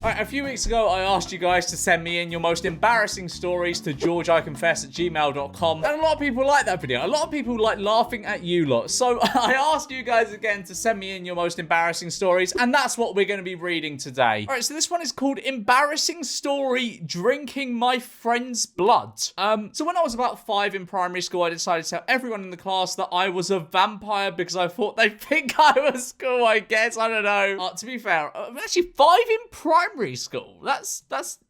Right, a few weeks ago, I asked you guys to send me in your most embarrassing stories to georgeiconfess@gmail.com. And a lot of people like that video. A lot of people like laughing at you lot. So I asked you guys again to send me in your most embarrassing stories. And that's what we're going to be reading today. All right, so this one is called Embarrassing Story Drinking My Friend's Blood. So when I was about 5 in primary school, I decided to tell everyone in the class that I was a vampire because I thought they'd think I was cool, I guess. I don't know. To be fair, actually 5 in primary school. That's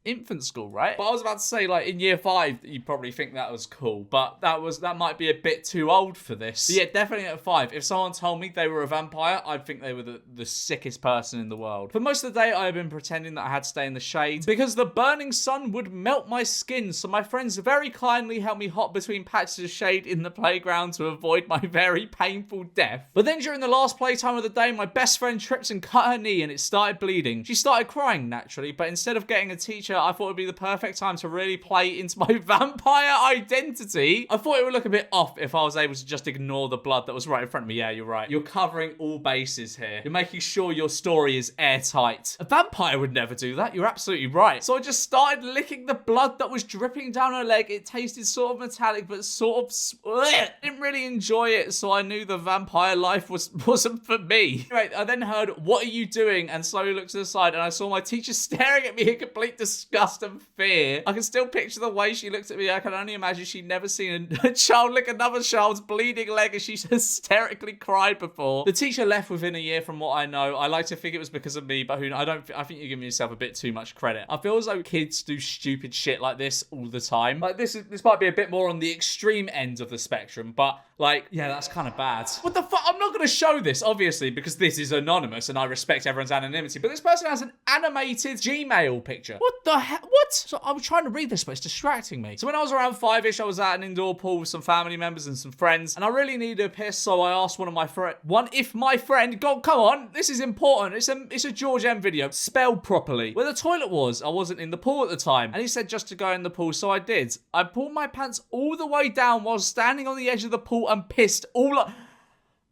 infant school, right? But I was about to say, like, in year 5, you'd probably think that was cool. But that might be a bit too old for this. But yeah, definitely at 5. If someone told me they were a vampire, I'd think they were the sickest person in the world. For most of the day, I had been pretending that I had to stay in the shade because the burning sun would melt my skin. So my friends very kindly helped me hop between patches of shade in the playground to avoid my very painful death. But then during the last playtime of the day, my best friend tripped and cut her knee and it started bleeding. She started crying naturally, but instead of getting a teacher, I thought it would be the perfect time to really play into my vampire identity. I thought it would look a bit off if I was able to just ignore the blood that was right in front of me. Yeah, you're right. You're covering all bases here. You're making sure your story is airtight. A vampire would never do that. You're absolutely right. So I just started licking the blood that was dripping down her leg. It tasted sort of metallic, but sort of... I didn't really enjoy it, so I knew the vampire life wasn't for me. Anyway, I then heard, "What are you doing?" and slowly looked to the side, and I saw my teacher staring at me in complete disgust and fear. I can still picture the way she looked at me. I can only imagine she'd never seen a child lick another child's bleeding leg as she hysterically cried before. The teacher left within a year from what I know. I like to think it was because of me, but I think you're giving yourself a bit too much credit. I feel as though kids do stupid shit like this all the time. Like this might be a bit more on the extreme end of the spectrum, but like, yeah, that's kind of bad. What the fuck? I'm not going to show this, obviously, because this is anonymous and I respect everyone's anonymity, but this person has an animated Gmail picture. What the heck? What? So I was trying to read this, but it's distracting me. So when I was around 5-ish, I was at an indoor pool with some family members and some friends, and I really needed a piss, so I asked if my friend, God, come on, this is important. It's a George M video, spelled properly, where the toilet was. I wasn't in the pool at the time, and he said just to go in the pool, so I did. I pulled my pants all the way down while standing on the edge of the pool and pissed all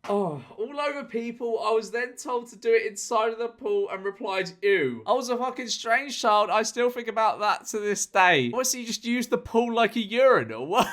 over people. I was then told to do it inside of the pool and replied, "Ew." I was a fucking strange child. I still think about that to this day. Obviously, you just used the pool like a urinal. What?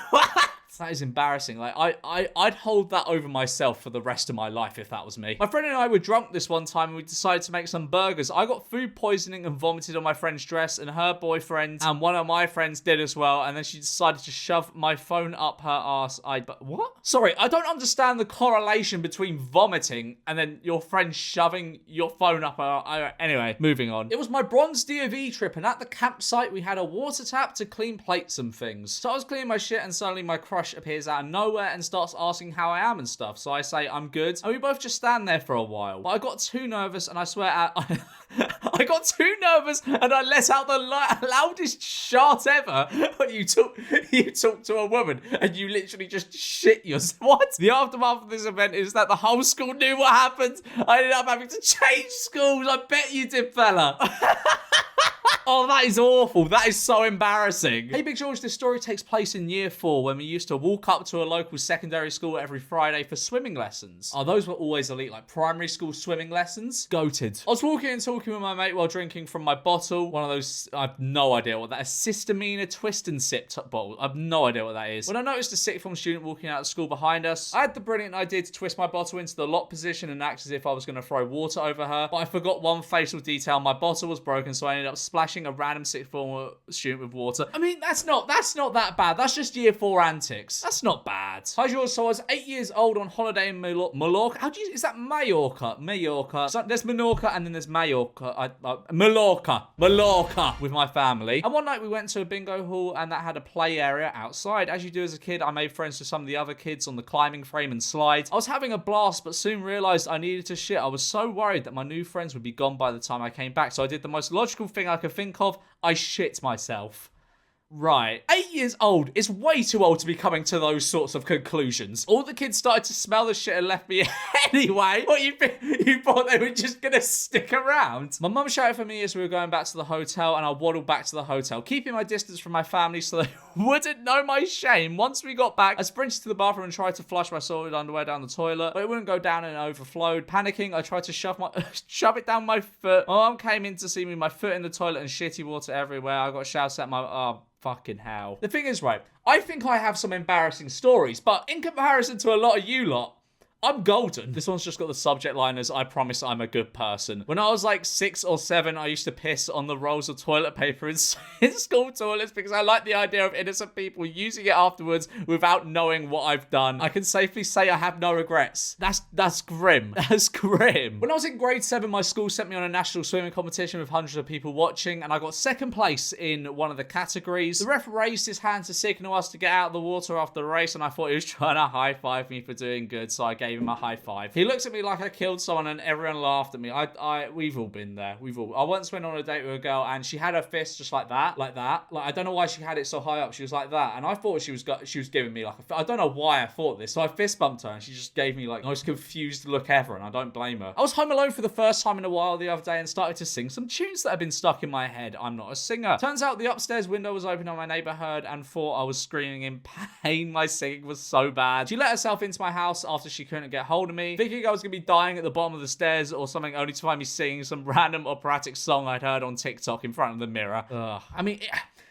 That is embarrassing. Like, I'd hold that over myself for the rest of my life if that was me. My friend and I were drunk this one time and we decided to make some burgers. I got food poisoning and vomited on my friend's dress, and her boyfriend and one of my friends did as well, and then she decided to shove my phone up her ass. But what? Sorry, I don't understand the correlation between vomiting and then your friend shoving your phone up her... Anyway, moving on. It was my bronze D.O.V. trip, and at the campsite we had a water tap to clean plates and things. So I was cleaning my shit and suddenly my crush appears out of nowhere and starts asking how I am and stuff. So I say I'm good, and we both just stand there for a while. But I got too nervous, and I swear I got too nervous and I let out the loudest shart ever. You talk to a woman and you literally just shit yourself. What? The aftermath of this event is that the whole school knew what happened. I ended up having to change schools. I bet you did, fella. Oh, that is awful. That is so embarrassing. Hey, Big George, this story takes place in year 4 when we used to walk up to a local secondary school every Friday for swimming lessons. Oh, those were always elite, like primary school swimming lessons. Goated. I was walking and talking with my mate while drinking from my bottle. One of those, I have no idea what that is. Systemina twist and sip bottle. I have no idea what that is. When I noticed a sixth form student walking out of school behind us, I had the brilliant idea to twist my bottle into the lock position and act as if I was going to throw water over her. But I forgot one fatal detail. My bottle was broken, so I ended up splashing a random sixth form student with water. I mean, that's not that bad. That's just year 4 antics. That's not bad. Hi, George. So I was 8 years old on holiday in Mallorca. Is that Mallorca? Mallorca. So there's Menorca and then there's Mallorca. Mallorca with my family. And one night we went to a bingo hall and that had a play area outside. As you do as a kid, I made friends with some of the other kids on the climbing frame and slide. I was having a blast, but soon realized I needed to shit. I was so worried that my new friends would be gone by the time I came back. So I did the most logical thing I could think of. I shit myself. Right. 8 years old is way too old to be coming to those sorts of conclusions. All the kids started to smell the shit and left me anyway. What, you thought they were just gonna stick around? My mum shouted for me as we were going back to the hotel, and I waddled back to the hotel, keeping my distance from my family so they wouldn't know my shame. Once we got back, I sprinted to the bathroom and tried to flush my soiled underwear down the toilet, but it wouldn't go down and it overflowed. Panicking, I tried to shove it down my foot. My mum came in to see me, my foot in the toilet and shitty water everywhere. I got shouts at my... Oh, fucking hell. The thing is, right, I think I have some embarrassing stories, but in comparison to a lot of you lot, I'm golden. This one's just got the subject line as I promise I'm a good person. When I was like 6 or 7, I used to piss on the rolls of toilet paper in school toilets because I like the idea of innocent people using it afterwards without knowing what I've done. I can safely say I have no regrets. That's grim. That's grim. When I was in grade 7, my school sent me on a national swimming competition with hundreds of people watching, and I got second place in one of the categories. The ref raised his hand to signal us to get out of the water after the race, and I thought he was trying to high-five me for doing good, so I gave him a high five. He looked at me like I killed someone and everyone laughed at me. We've all been there. I once went on a date with a girl and she had her fist just like that. Like, I don't know why she had it so high up. She was like that. And I thought she was giving me like I don't know why I thought this. So I fist bumped her and she just gave me like the most confused look ever, and I don't blame her. I was home alone for the first time in a while the other day and started to sing some tunes that had been stuck in my head. I'm not a singer. Turns out the upstairs window was open and my neighbor heard and thought I was screaming in pain. My singing was so bad. She let herself into my house after she couldn't get hold of me, thinking I was going to be dying at the bottom of the stairs or something, only to find me singing some random operatic song I'd heard on TikTok in front of the mirror. Ugh. I mean...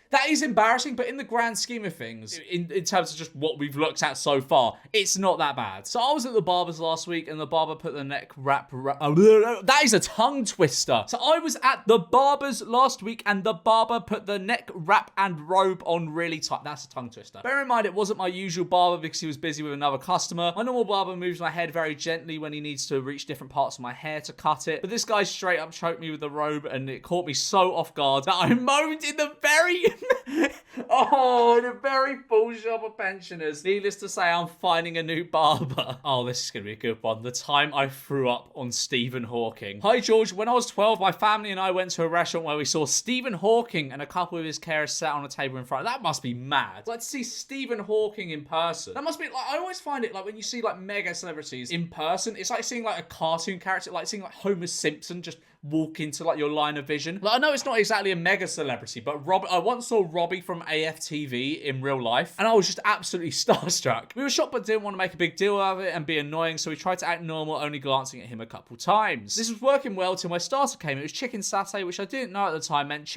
That is embarrassing, but in the grand scheme of things, in terms of just what we've looked at so far, it's not that bad. So I was at the barber's last week, and the barber put the neck wrap... that is a tongue twister. So I was at the barber's last week, and the barber put the neck wrap and robe on really tight. That's a tongue twister. Bear in mind, it wasn't my usual barber because he was busy with another customer. My normal barber moves my head very gently when he needs to reach different parts of my hair to cut it. But this guy straight up choked me with the robe, and it caught me so off guard that I moaned in the very... in a very full shop of pensioners. Needless to say, I'm finding a new barber. Oh, this is going to be a good one. The time I threw up on Stephen Hawking. Hi, George. When I was 12, my family and I went to a restaurant where we saw Stephen Hawking and a couple of his carers sat on a table in front. That must be mad. Like, to see Stephen Hawking in person. That must be, like, I always find it, like, when you see, like, mega celebrities in person, it's like seeing, like, a cartoon character, like seeing, like, Homer Simpson just walk into like your line of vision. Like, I know it's not exactly a mega celebrity, but I once saw Robbie from AFTV in real life, and I was just absolutely starstruck. We were shocked but didn't want to make a big deal out of it and be annoying, so we tried to act normal, only glancing at him a couple times. This was working well till my starter came. It was chicken satay, which I didn't know at the time meant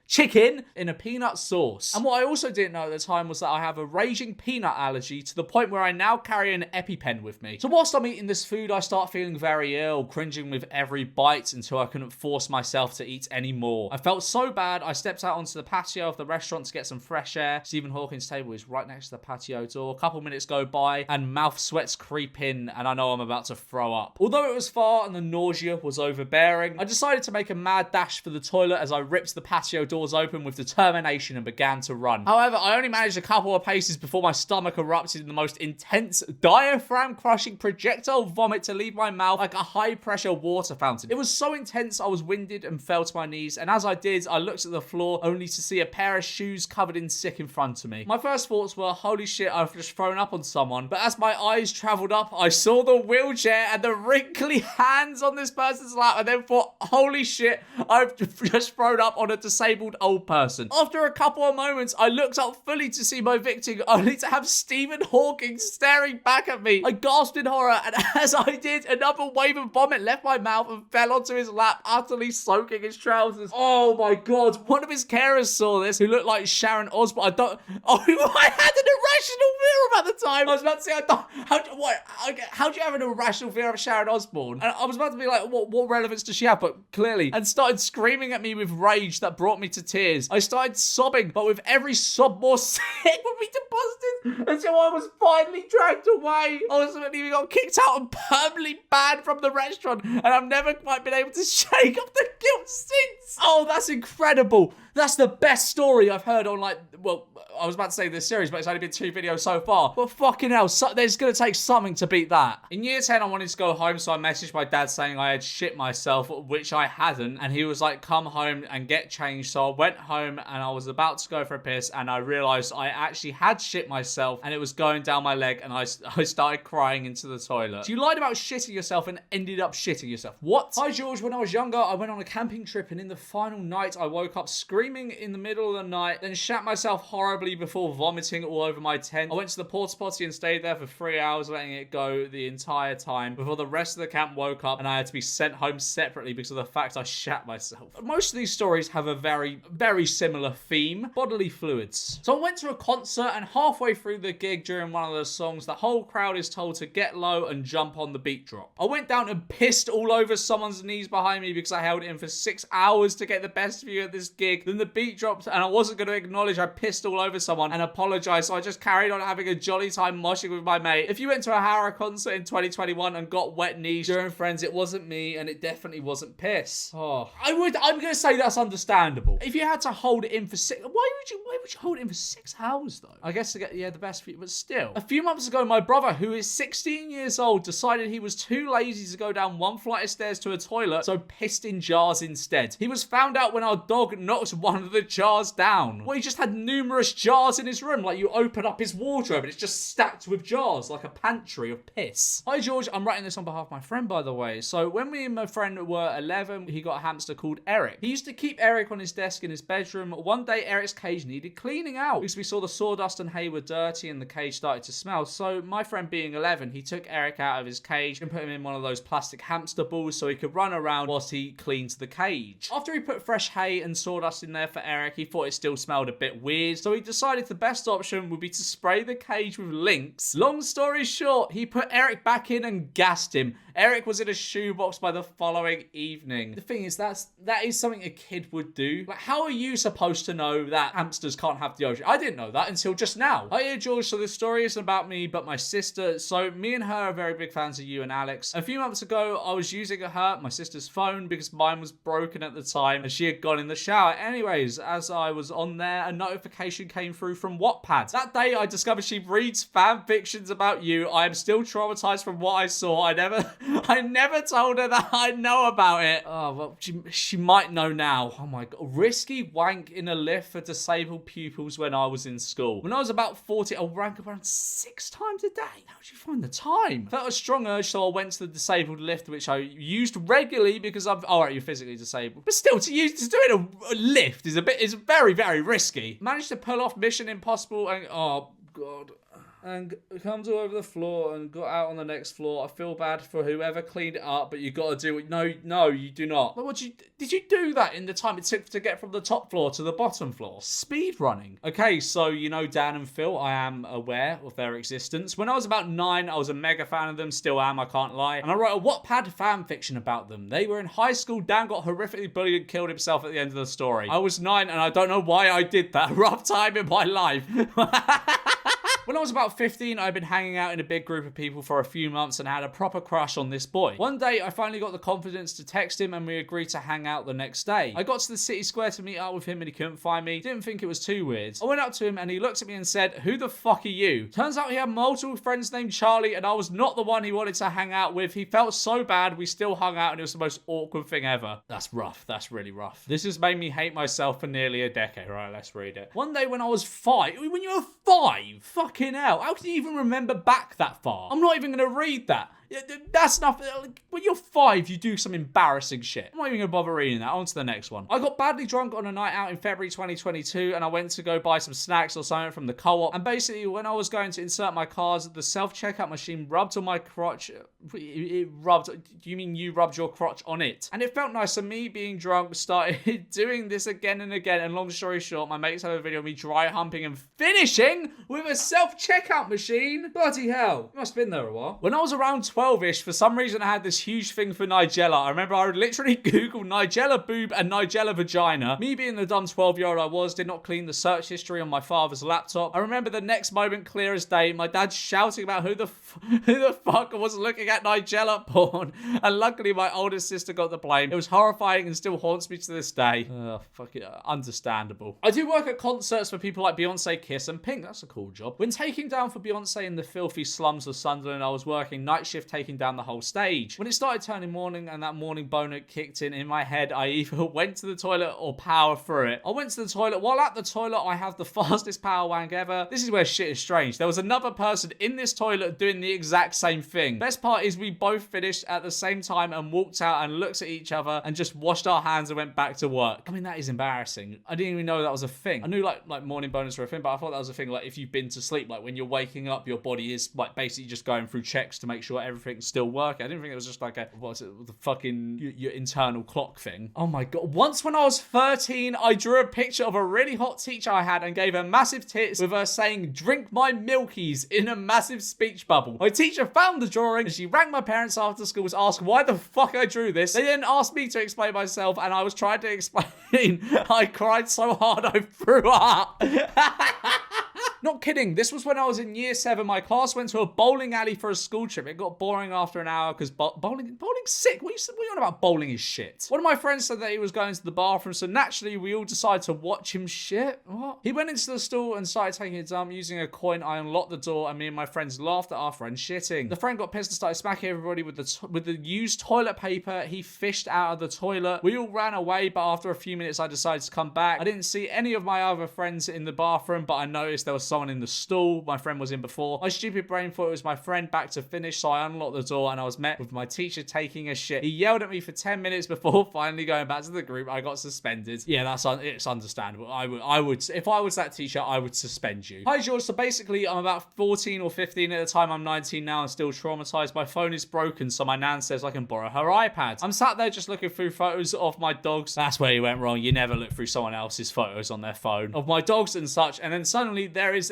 chicken in a peanut sauce. And what I also didn't know at the time was that I have a raging peanut allergy to the point where I now carry an EpiPen with me. So whilst I'm eating this food, I start feeling very ill, cringing with every bite until I couldn't force myself to eat anymore. I felt so bad, I stepped out onto the patio of the restaurant to get some fresh air. Stephen Hawking's table is right next to the patio door. A couple minutes go by and mouth sweats creep in, and I know I'm about to throw up. Although it was far and the nausea was overbearing, I decided to make a mad dash for the toilet as I ripped the patio doors open with determination and began to run. However, I only managed a couple of paces before my stomach erupted in the most intense, diaphragm-crushing projectile vomit to leave my mouth like a high-pressure water fountain. It was so intense I was winded and fell to my knees, and as I did, I looked at the floor only to see a pair of shoes covered in sick in front of me. My first thoughts were, holy shit, I've just thrown up on someone. But as my eyes travelled up, I saw the wheelchair and the wrinkly hands on this person's lap, and then thought, holy shit, I've just thrown up on a disabled old person. After a couple of moments, I looked up fully to see my victim, only to have Stephen Hawking staring back at me. I gasped in horror, and as I did, another wave of vomit left my mouth and fell onto his lap, utterly soaking his trousers. Oh my god, one of his carers saw this, who looked like Sharon Osbourne. I had an irrational fear about the time. I was about to say, how do you have an irrational fear of Sharon Osbourne? And I was about to be like, what relevance does she have? But clearly, and started screaming at me with rage that brought me to tears. I started sobbing, but with every sob more sick would be deposited until I was finally dragged away. Ultimately, we got kicked out and permanently banned from the restaurant, and I've never quite been able to shake off the guilt since. Oh, that's incredible. That's the best story I've heard on, like, well, I was about to say this series, but it's only been 2 videos so far. But fucking hell, there's going to take something to beat that. In year 10, I wanted to go home, so I messaged my dad saying I had shit myself, which I hadn't. And he was like, come home and get changed. So I went home and I was about to go for a piss, and I realized I actually had shit myself and it was going down my leg, and I started crying into the toilet. So you lied about shitting yourself and ended up shitting yourself. What? Hi, George. When I was younger, I went on a camping trip, and in the final night, I woke up screaming in the middle of the night, then shat myself horribly before vomiting all over my tent. I went to the porta potty and stayed there for 3 hours, letting it go the entire time before the rest of the camp woke up and I had to be sent home separately because of the fact I shat myself. Most of these stories have a very, very similar theme: bodily fluids. So I went to a concert, and halfway through the gig during one of the songs, the whole crowd is told to get low and jump on the beat drop. I went down and pissed all over someone's knees behind me because I held it in for 6 hours to get the best view at this gig. Then the beat dropped and I wasn't going to acknowledge I pissed all over someone and apologize, so I just carried on having a jolly time moshing with my mate. If you went to a Harrow concert in 2021 and got wet knees during Friends, it wasn't me, and it definitely wasn't piss. Oh, I'm going to say that's understandable. If you had to hold it in for why would you hold it in for 6 hours though? I guess to get, the best view, but still. A few months ago, my brother, who is 16 years old, decided he was too lazy to go down one flight of stairs to a toilet, so pissed in jars instead. He was found out when our dog knocked one of the jars down. Well, he just had numerous jars in his room, like you open up his wardrobe and it's just stacked with jars, like a pantry of piss. Hi George, I'm writing this on behalf of my friend, by the way. So when me and my friend were 11, he got a hamster called Eric. He used to keep Eric on his desk in his bedroom. One day, Eric's cage needed cleaning out because we saw the sawdust and hay were dirty and the cage started to smell. So my friend, being 11, he took Eric out of his cage and put him in one of those plastic hamster balls so he could run around whilst he cleaned the cage. After he put fresh hay and sawdust in there for Eric, he thought it still smelled a bit weird, so he decided the best option would be to spray the cage with Lynx. Long story short, he put Eric back in and gassed him. Eric was in a shoebox by the following evening. The thing is, that is something a kid would do. Like, how are you supposed to know that hamsters can't have deodorant? I didn't know that until just now. Hi, yeah, George. So this story isn't about me, but my sister. So me and her are very big fans of you and Alex. A few months ago, I was using my sister's phone, because mine was broken at the time and she had gone in the shower. Anyways, as I was on there, a notification came through from Wattpad. That day, I discovered she reads fan fictions about you. I am still traumatized from what I saw. I never told her that I know about it. Oh, well, she might know now. Oh my God. Risky wank in a lift for disabled pupils when I was in school. When I was about 40, I rank around 6 times a day. How did you find the time? Felt a strong urge, so I went to the disabled lift, which I used regularly because I'm, alright, you're physically disabled. But still, to do it a lift is very, very risky. Managed to pull off Mission Impossible and, oh God. And comes all over the floor and got out on the next floor. I feel bad for whoever cleaned it up, but you got to do it. No, you do not. But did you do that in the time it took to get from the top floor to the bottom floor? Speed running. Okay, so you know Dan and Phil, I am aware of their existence. When I was about 9, I was a mega fan of them, still am, I can't lie. And I wrote a Wattpad fan fiction about them. They were in high school, Dan got horrifically bullied and killed himself at the end of the story. I was 9 and I don't know why I did that. Rough time in my life. When I was about 15, I'd been hanging out in a big group of people for a few months and had a proper crush on this boy. One day, I finally got the confidence to text him and we agreed to hang out the next day. I got to the city square to meet up with him and he couldn't find me. Didn't think it was too weird. I went up to him and he looked at me and said, "Who the fuck are you?" Turns out he had multiple friends named Charlie and I was not the one he wanted to hang out with. He felt so bad, we still hung out and it was the most awkward thing ever. That's rough. That's really rough. This has made me hate myself for nearly a decade. Right, let's read it. One day when I was 5, when you were 5, fucking hell, how can you even remember back that far? I'm not even going to read that. That's nothing. When you're 5, you do some embarrassing shit. I'm not even going to bother reading that. On to the next one. I got badly drunk on a night out in February 2022 and I went to go buy some snacks or something from the co-op. And basically, when I was going to insert my cards, the self-checkout machine rubbed on my crotch. It rubbed. Do you mean you rubbed your crotch on it? And it felt nice. So me being drunk started doing this again and again. And long story short, my mates have a video of me dry humping and finishing with a self-checkout machine. Bloody hell. You must have been there a while. When I was around 12, 12-ish, for some reason I had this huge thing for Nigella. I remember I would literally Google Nigella boob and Nigella vagina. Me being the dumb 12-year-old I was, did not clean the search history on my father's laptop. I remember the next moment clear as day, my dad shouting about who the fuck was looking at Nigella porn, and luckily my oldest sister got the blame. It was horrifying and still haunts me to this day. Fuck it, understandable. I do work at concerts for people like Beyonce, Kiss, and Pink. That's a cool job. When taking down for Beyonce in the filthy slums of Sunderland, I was working night shift taking down the whole stage. When it started turning morning and that morning boner kicked in my head, I either went to the toilet or power through it. I went to the toilet. While at the toilet, I have the fastest power wank ever. This is where shit is strange. There was another person in this toilet doing the exact same thing. Best part is we both finished at the same time and walked out and looked at each other and just washed our hands and went back to work. I mean, that is embarrassing. I didn't even know that was a thing. I knew like morning boners were a thing, but I thought that was a thing like if you've been to sleep, like when you're waking up, your body is like basically just going through checks to make sure everything's still working. I didn't think it was just like the fucking your internal clock thing. Oh my god. Once when I was 13, I drew a picture of a really hot teacher I had and gave her massive tits with her saying, "Drink my milkies," in a massive speech bubble. My teacher found the drawing and she rang my parents after school to ask why the fuck I drew this. They then asked me to explain myself and I was trying to explain. I cried so hard I threw up. Not kidding. This was when I was in year 7. My class went to a bowling alley for a school trip. It got boring after an hour because bowling's sick. What are you on about? Bowling is shit. One of my friends said that he was going to the bathroom, so naturally we all decided to watch him shit. What? He went into the stall and started taking a dump. Using a coin, I unlocked the door and me and my friends laughed at our friend shitting. The friend got pissed and started smacking everybody with the used toilet paper he fished out of the toilet. We all ran away, but after a few minutes I decided to come back. I didn't see any of my other friends in the bathroom, but I noticed there was someone in the stall my friend was in before. My stupid brain thought it was my friend back to finish, so I unlocked the door and I was met with my teacher taking a shit. He yelled at me for 10 minutes before finally going back to the group. I got suspended. Yeah, it's understandable. I would, if I was that teacher, I would suspend you. Hi George, so basically I'm about 14 or 15 at the time. I'm 19 now and still traumatized. My phone is broken, so my nan says I can borrow her iPad. I'm sat there just looking through photos of my dogs. That's where you went wrong. You never look through someone else's photos on their phone of my dogs and such, and then suddenly there is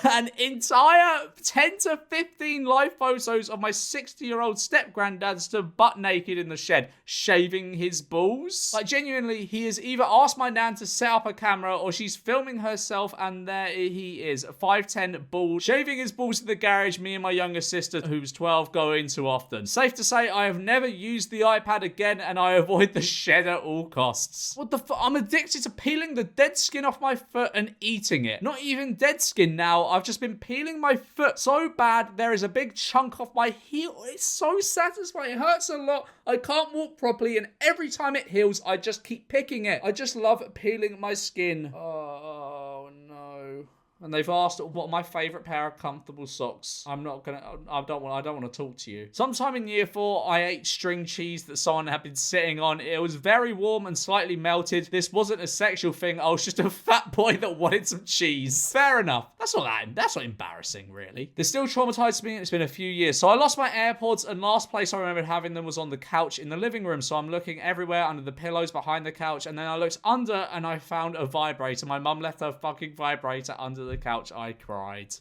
an entire 10 to 15 live photos of my 60-year-old step-granddad stood butt naked in the shed, shaving his balls. Like, genuinely, he has either asked my nan to set up a camera or she's filming herself, and there he is, 5'10", bald, shaving his balls in the garage. Me and my younger sister, who's 12, go in too often. Safe to say, I have never used the iPad again, and I avoid the shed at all costs. What the fuck? I'm addicted to peeling the dead skin off my foot and eating it. Not even dead skin now. I've just been peeling my foot so bad there is a big chunk off my heel. It's so satisfying. It hurts a lot. I can't walk properly, and every time it heals, I just keep picking it. I just love peeling my skin. Oh no. And they've asked what my favourite pair of comfortable socks. I don't want to talk to you. Sometime in year 4, I ate string cheese that someone had been sitting on. It was very warm and slightly melted. This wasn't a sexual thing. I was just a fat boy that wanted some cheese. Fair enough. That's not embarrassing, really. They still traumatized me. It's been a few years. So I lost my AirPods, and last place I remembered having them was on the couch in the living room. So I'm looking everywhere, under the pillows, behind the couch, and then I looked under and I found a vibrator. My mum left her fucking vibrator under the couch. I cried.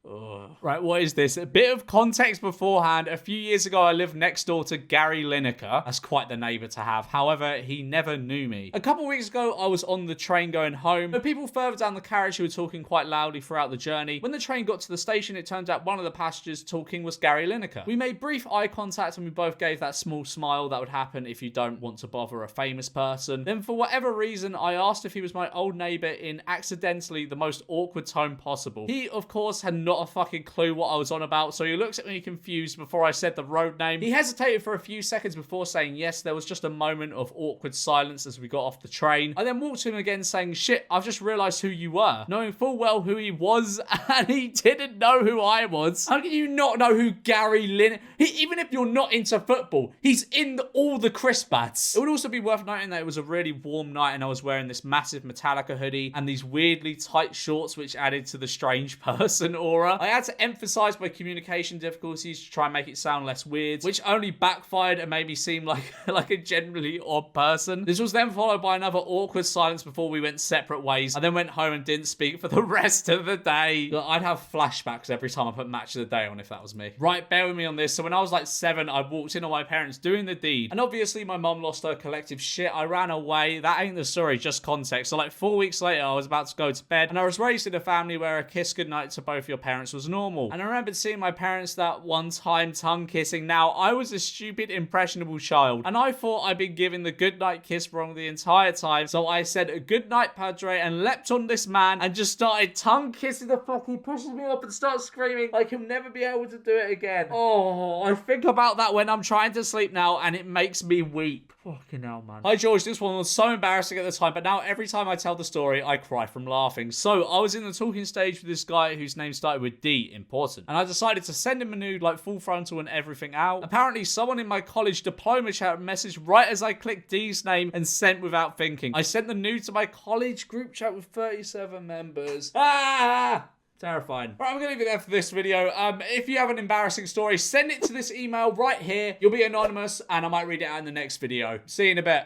Ugh. Right, what is this? A bit of context beforehand. A few years ago, I lived next door to Gary Lineker. That's quite the neighbour to have. However, he never knew me. A couple weeks ago, I was on the train going home. There were people further down the carriage who were talking quite loudly throughout the journey. When the train got to the station, it turned out one of the passengers talking was Gary Lineker. We made brief eye contact and we both gave that small smile that would happen if you don't want to bother a famous person. Then for whatever reason, I asked if he was my old neighbour in accidentally the most awkward tone possible. He, of course, had not a fucking clue what I was on about, so he looks at me confused before I said the road name. He hesitated for a few seconds before saying yes. There was just a moment of awkward silence as we got off the train. I then walked to him again saying, "Shit, I've just realised who you were," knowing full well who he was, and he didn't know who I was. How can you not know who Gary Lineker? Even if you're not into football, he's in all the crisp ads. It would also be worth noting that it was a really warm night and I was wearing this massive Metallica hoodie and these weirdly tight shorts which added to the strange person aura. Laura. I had to emphasize my communication difficulties to try and make it sound less weird, which only backfired and made me seem like a generally odd person. This was then followed by another awkward silence before we went separate ways. I then went home and didn't speak for the rest of the day. Look, I'd have flashbacks every time I put match of the day on if that was me. Right, bear with me on this. So when I was like 7, I walked in on my parents doing the deed. And obviously my mum lost her collective shit. I ran away. That ain't the story, just context. So like 4 weeks later, I was about to go to bed. And I was raised in a family where a kiss goodnight to both your parents was normal. And I remembered seeing my parents that one time tongue kissing. Now, I was a stupid, impressionable child. And I thought I'd been giving the goodnight kiss wrong the entire time. So I said a goodnight, Padre, and leapt on this man and just started tongue kissing the fuck. He pushes me up and starts screaming like he'll never be able to do it again. Oh, I think about that when I'm trying to sleep now and it makes me weep. Fucking hell, man. Hi, George. This one was so embarrassing at the time, but now every time I tell the story, I cry from laughing. So, I was in the talking stage with this guy whose name started with D, important, and I decided to send him a nude, like full frontal and everything out. Apparently, someone in my college diploma chat messaged right as I clicked D's name and sent without thinking. I sent the nude to my college group chat with 37 members. Ah! Terrifying. Right, I'm going to leave it there for this video. If you have an embarrassing story, send it to this email right here. You'll be anonymous, and I might read it out in the next video. See you in a bit.